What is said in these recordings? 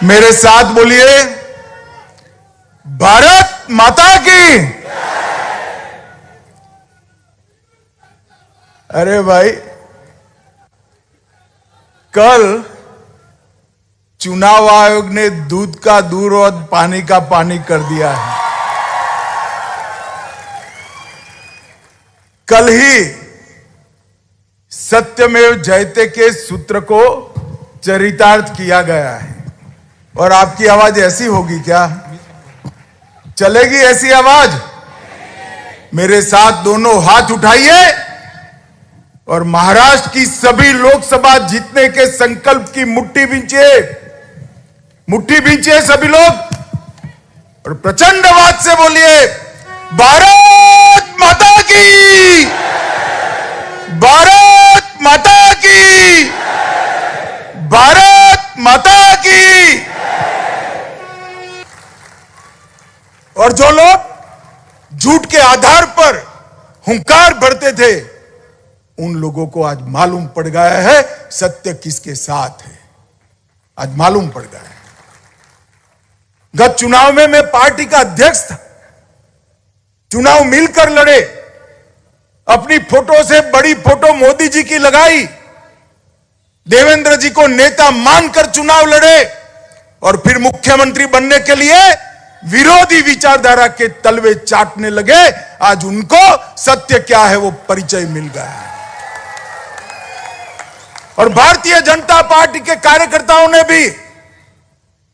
मेरे साथ बोलिए, भारत माता की। अरे भाई, कल चुनाव आयोग ने दूध का दूध और पानी का पानी कर दिया है। कल ही सत्यमेव जयते के सूत्र को चरितार्थ किया गया है। और आपकी आवाज ऐसी होगी क्या? चलेगी ऐसी आवाज? मेरे साथ दोनों हाथ उठाइए और महाराष्ट्र की सभी लोकसभा जीतने के संकल्प की मुट्ठी भींचिए सभी लोग, और प्रचंड आवाज से बोलिए, भारत माता की, भारत माता की, भारत माता की। और जो लोग झूठ के आधार पर हुंकार भरते थे, उन लोगों को आज मालूम पड़ गया है सत्य किसके साथ है। आज मालूम पड़ गया है। गत चुनाव में मैं पार्टी का अध्यक्ष था। चुनाव मिलकर लड़े। अपनी फोटो से बड़ी फोटो मोदी जी की लगाई। देवेंद्र जी को नेता मानकर चुनाव लड़े और फिर मुख्यमंत्री बनने के लिए विरोधी विचारधारा के तलवे चाटने लगे। आज उनको सत्य क्या है वो परिचय मिल गया है। और भारतीय जनता पार्टी के कार्यकर्ताओं ने भी,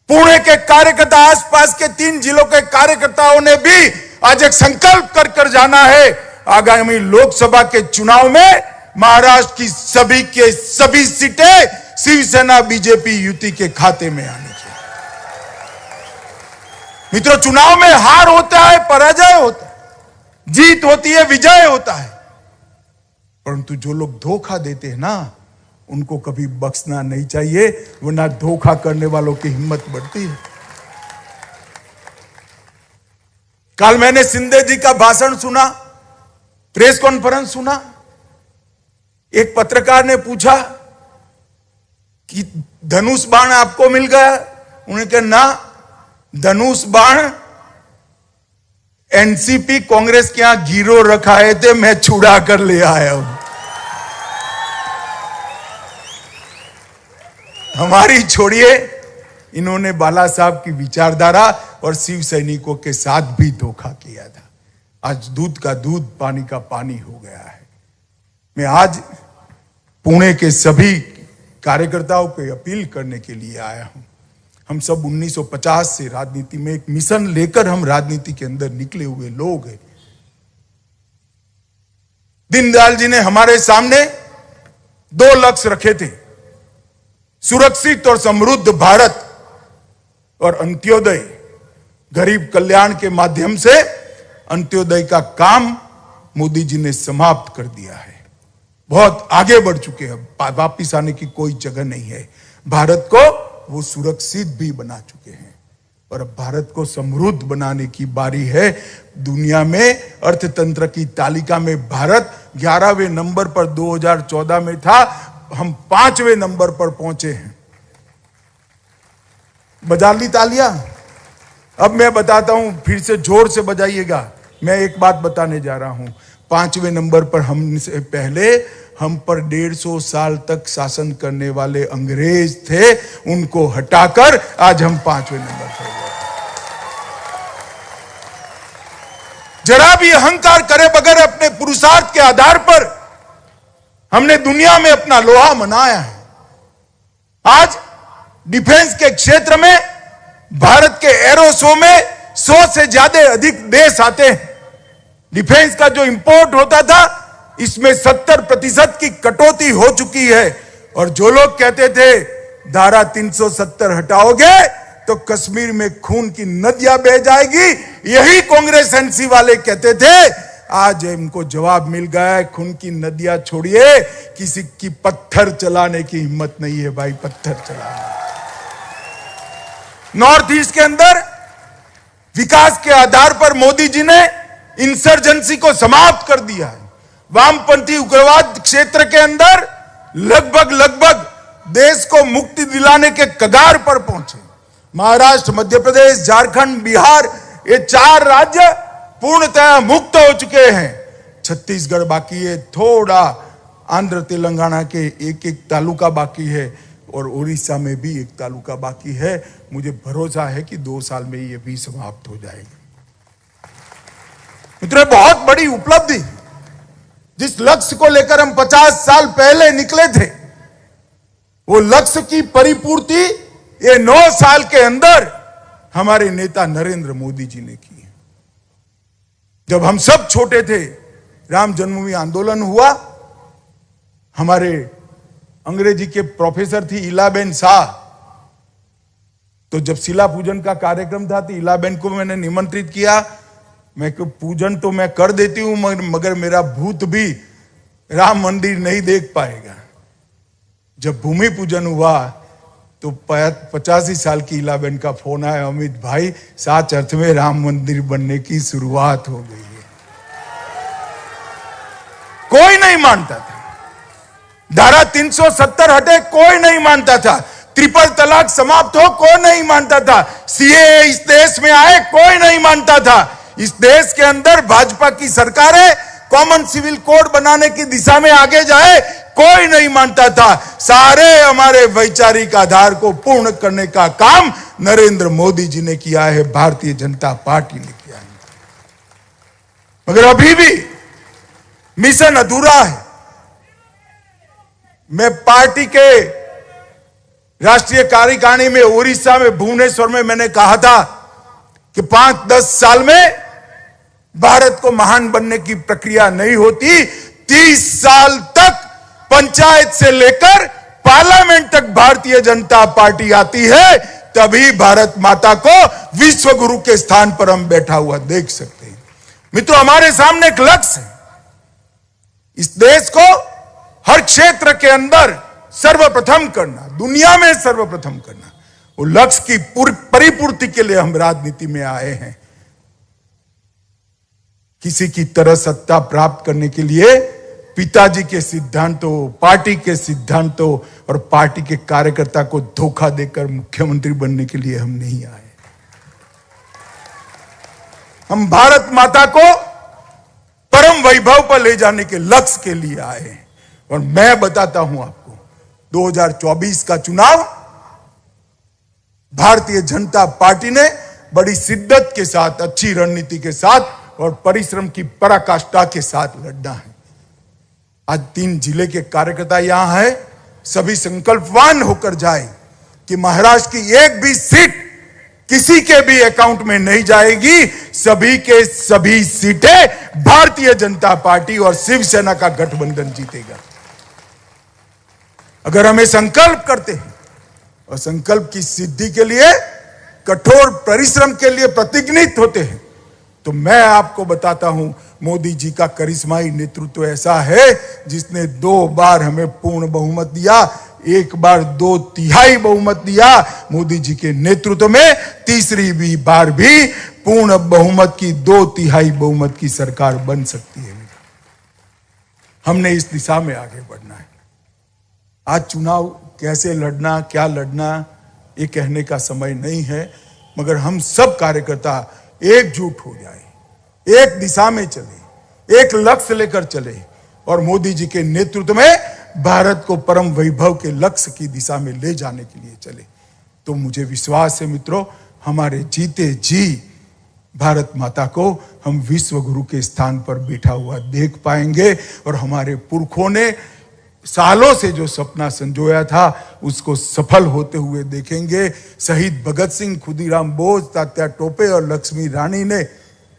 पुणे के कार्यकर्ता, आसपास के 3 जिलों के कार्यकर्ताओं ने भी आज एक संकल्प कर जाना है, आगामी लोकसभा के चुनाव में महाराष्ट्र की सभी सीटें शिवसेना बीजेपी युति के खाते में आनी चाहिए। मित्रों, चुनाव में हार होता है, पराजय होता है, जीत होती है, विजय होता है, परंतु जो लोग धोखा देते हैं ना, उनको कभी बख्शना नहीं चाहिए, वरना धोखा करने वालों की हिम्मत बढ़ती है। कल मैंने शिंदे जी का भाषण सुना, प्रेस कॉन्फ्रेंस सुना। एक पत्रकार ने पूछा कि धनुष बाण आपको मिल गया? उन्होंने कहा ना, धनुष बाण एनसीपी कांग्रेस के यहां गिरो रखाए थे, मैं छुड़ा कर ले आया हूं। हमारी छोड़िए, इन्होंने बाला साहब की विचारधारा और शिव सैनिकों के साथ भी धोखा किया था। आज दूध का दूध, पानी का पानी हो गया है। मैं आज पुणे के सभी कार्यकर्ताओं को अपील करने के लिए आया हूं। हम सब 1950 से राजनीति में एक मिशन लेकर हम राजनीति के अंदर निकले हुए लोग हैं। दीनदयाल जी ने हमारे सामने 2 लक्ष्य रखे थे, सुरक्षित और समृद्ध भारत और अंत्योदय। गरीब कल्याण के माध्यम से अंत्योदय का काम मोदी जी ने समाप्त कर दिया है। बहुत आगे बढ़ चुके हैं, वापिस आने की कोई जगह नहीं है। भारत को वो सुरक्षित भी बना चुके हैं और अब भारत को समृद्ध बनाने की बारी है। दुनिया में अर्थतंत्र की तालिका में भारत 11वें नंबर पर 2014 में था, हम 5वें नंबर पर पहुंचे हैं। बजा ली तालियां? अब मैं बताता हूं, फिर से जोर से बजाइएगा। मैं एक बात बताने जा रहा हूं। 5वें नंबर पर हमसे पहले हम पर 150 साल तक शासन करने वाले अंग्रेज थे, उनको हटाकर आज हम 5वें नंबर पर गए। जरा भी अहंकार करे बगैर अपने पुरुषार्थ के आधार पर हमने दुनिया में अपना लोहा मनाया है। आज डिफेंस के क्षेत्र में भारत के एरो शो में 100 से ज्यादा अधिक देश आते हैं। डिफेंस का जो इंपोर्ट होता था, इसमें 70% की कटौती हो चुकी है। और जो लोग कहते थे धारा 370 हटाओगे तो कश्मीर में खून की नदियां बह जाएगी, यही कांग्रेस एनसी वाले कहते थे। आज इनको जवाब मिल गया है, खून की नदियां छोड़िए, किसी की पत्थर चलाने की हिम्मत नहीं है भाई, पत्थर चलाने। नॉर्थ ईस्ट के अंदर विकास के आधार पर मोदी जी ने इंसर्जेंसी को समाप्त कर दिया है। वामपंथी उग्रवाद क्षेत्र के अंदर लगभग देश को मुक्ति दिलाने के कगार पर पहुंचे। महाराष्ट्र, मध्य प्रदेश, झारखंड, बिहार, ये 4 राज्य पूर्णतः मुक्त हो चुके हैं। छत्तीसगढ़ बाकी है, थोड़ा आंध्र तेलंगाना के एक तालुका बाकी है और उड़ीसा में भी एक तालुका बाकी है। मुझे भरोसा है कि 2 साल में ये भी समाप्त हो जाएगा। मित्रों, बहुत बड़ी उपलब्धि, जिस लक्ष्य को लेकर हम 50 साल पहले निकले थे, वो लक्ष्य की परिपूर्ति ये 9 साल के अंदर हमारे नेता नरेंद्र मोदी जी ने की है। जब हम सब छोटे थे, राम जन्मभूमि आंदोलन हुआ, हमारे अंग्रेजी के प्रोफेसर थी इलाबेन शाह, तो जब शिला पूजन का कार्यक्रम था तो इलाबेन को मैंने निमंत्रित किया। मैं को पूजन तो मैं कर देती हूं, मगर मेरा भूत भी राम मंदिर नहीं देख पाएगा। जब भूमि पूजन हुआ तो 85 साल की इलाबेन का फोन आया, अमित भाई, सात अर्थ में राम मंदिर बनने की शुरुआत हो गई है। कोई नहीं मानता था, धारा 370 हटे, कोई नहीं मानता था, ट्रिपल तलाक समाप्त हो, कोई नहीं मानता था, सीएए इस देश में आए, कोई नहीं मानता था। इस देश के अंदर भाजपा की सरकार है, कॉमन सिविल कोड बनाने की दिशा में आगे जाए, कोई नहीं मानता था। सारे हमारे वैचारिक आधार को पूर्ण करने का काम नरेंद्र मोदी जी ने किया है, भारतीय जनता पार्टी ने किया है। मगर अभी भी मिशन अधूरा है। मैं पार्टी के राष्ट्रीय कार्यकारिणी में उड़ीसा में भुवनेश्वर में मैंने कहा था कि 5-10 साल में भारत को महान बनने की प्रक्रिया नहीं होती, 30 साल तक पंचायत से लेकर पार्लियामेंट तक भारतीय जनता पार्टी आती है, तभी भारत माता को विश्व गुरु के स्थान पर हम बैठा हुआ देख सकते हैं। मित्रों, हमारे सामने एक लक्ष्य है, इस देश को हर क्षेत्र के अंदर सर्वप्रथम करना, दुनिया में सर्वप्रथम करना। वो लक्ष्य की परिपूर्ति के लिए हम राजनीति में आए हैं। किसी की तरह सत्ता प्राप्त करने के लिए पिताजी के सिद्धांतों, पार्टी के सिद्धांतों और पार्टी के कार्यकर्ता को धोखा देकर मुख्यमंत्री बनने के लिए हम नहीं आए। हम भारत माता को परम वैभव पर ले जाने के लक्ष्य के लिए आए हैं। और मैं बताता हूं आपको, 2024 का चुनाव भारतीय जनता पार्टी ने बड़ी शिद्दत के साथ, अच्छी रणनीति के साथ और परिश्रम की पराकाष्ठा के साथ लड़ना है। आज 3 जिले के कार्यकर्ता यहां है, सभी संकल्पवान होकर जाए कि महाराष्ट्र की एक भी सीट किसी के भी अकाउंट में नहीं जाएगी। सभी के सभी सीटें भारतीय जनता पार्टी और शिवसेना का गठबंधन जीतेगा। अगर हमें संकल्प करते हैं और संकल्प की सिद्धि के लिए कठोर परिश्रम के लिए प्रतिज्ञित होते हैं, तो मैं आपको बताता हूं, मोदी जी का करिश्माई नेतृत्व ऐसा है जिसने 2 बार हमें पूर्ण बहुमत दिया, 1 बार 2/3 बहुमत दिया। मोदी जी के नेतृत्व में तीसरी बार भी पूर्ण बहुमत की 2/3 बहुमत की सरकार बन सकती है। हमने इस दिशा में आगे बढ़ना है। आज चुनाव कैसे लड़ना, क्या लड़ना, ये कहने का समय नहीं है, मगर हम सब कार्यकर्ता एकजुट हो जाए, एक दिशा में चले, एक लक्ष्य लेकर चले और मोदी जी के नेतृत्व में भारत को परम वैभव के लक्ष्य की दिशा में ले जाने के लिए चले। तो मुझे विश्वास है मित्रों, हमारे जीते जी भारत माता को हम विश्व गुरु के स्थान पर बैठा हुआ देख पाएंगे और हमारे पुरखों ने सालों से जो सपना संजोया था उसको सफल होते हुए देखेंगे। शहीद भगत सिंह, खुदीराम बोस, तात्या टोपे और लक्ष्मी रानी ने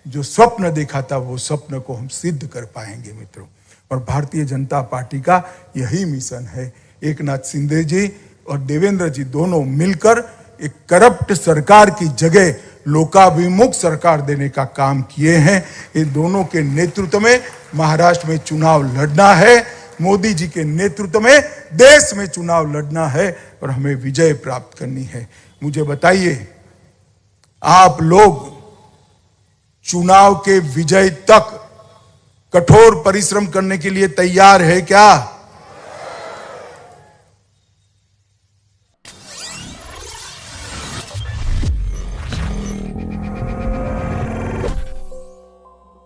जो स्वप्न देखा था, वो स्वप्न को हम सिद्ध कर पाएंगे मित्रों। और भारतीय जनता पार्टी का यही मिशन है। एकनाथ शिंदे जी और देवेंद्र जी दोनों मिलकर एक करप्ट सरकार की जगह लोकाभिमुख सरकार देने का काम किए हैं। इन दोनों के नेतृत्व में महाराष्ट्र में चुनाव लड़ना है, मोदी जी के नेतृत्व में देश में चुनाव लड़ना है और हमें विजय प्राप्त करनी है। मुझे बताइए, आप लोग चुनाव के विजय तक कठोर परिश्रम करने के लिए तैयार है क्या?